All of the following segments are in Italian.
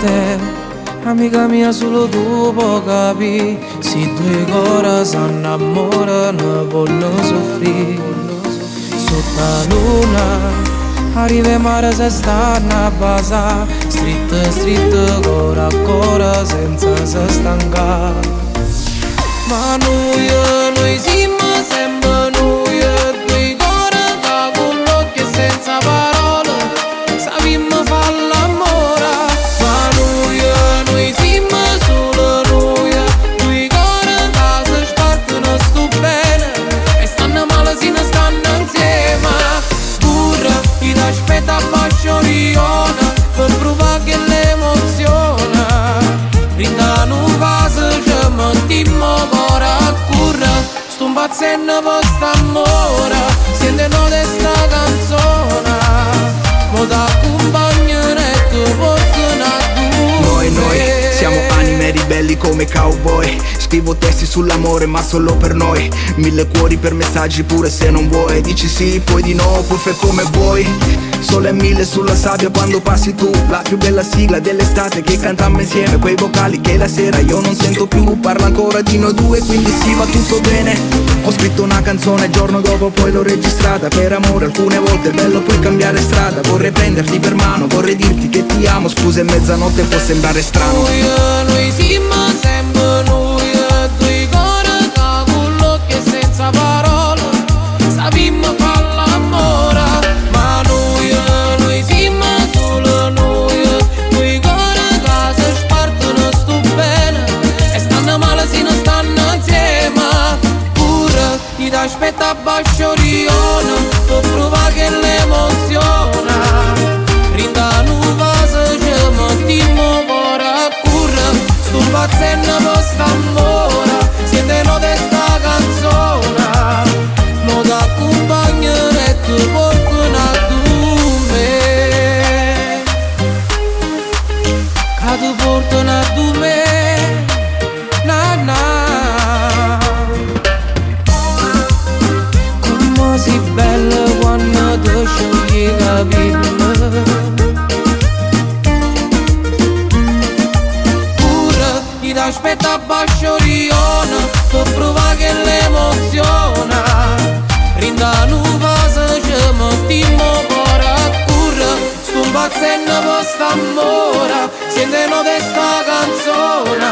te, amica mia, solo tu puoi capire. Se due cuori si innamorano, vogliono soffrire. Sotto la luna, arriva mare se stanno a basare. Stritto, stritto, cuore a cuore, senza se stancare. Ma noi siamo sempre noi, due cuori da con l'occhio e senza parole, sappiamo fare l'amore. Ma noi siamo solo noi, due cuori da si spartono sto bene e stanno male se non stanno insieme. Pure chi ti aspetta a Bascioriona per provare che l'emozione. Rindano vase ci mettiamo cuore a curre, sto impazzendo per st'amore, sentono di sta canzone, mo t'accompagnano e tu portano a due. Noi siamo anime ribelli come cowboy. Scrivo testi sull'amore ma solo per noi. 1000 cuori per messaggi pure se non vuoi. Dici sì, poi di no, poi fai come vuoi. Sole 1000 sulla sabbia quando passi tu. La più bella sigla dell'estate che cantiamo insieme. Quei vocali che la sera io non sento più. Parla ancora di noi due, quindi sì, va tutto bene. Ho scritto una canzone il giorno dopo poi l'ho registrata. Per amore alcune volte è bello poi cambiare strada. Vorrei prenderti per mano, vorrei dirti che ti amo. Scusa, è mezzanotte, può sembrare strano. Noi siamo sempre noi, due cuori da con l'occhio e senza parole, sappiamo fare l'amore. Ma noi siamo solo noi, due cuori da si spartono sto bene e stanno male se non stanno insieme. Pure chi ti aspetta a Bascioriona per provare che l'emozione. Rindano vase ci mettiamo cuore a curre, sto impazzendo per st'amore, sentono di sta canzone, mo t'accompagnano e tu portano a due. Che tu portano a due, na na. Come si bella quando ti sciogli i capelli. Chi ti aspetta a Bascioriona per provare che l'emozione. Rindano vase ci mettiamo cuore a curre, sto impazzendo per st'amore, sentono di sta canzone,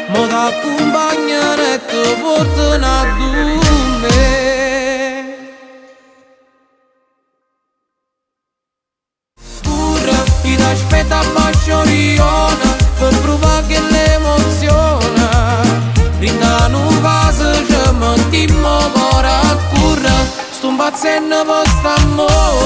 mo t'accompagnano e ti portano a due. Pure chi ti aspetta a Bascioriona per provare che l'emozione. Rindano vase ci mettiamo cuore a curre, sto impazzendo per st'amore.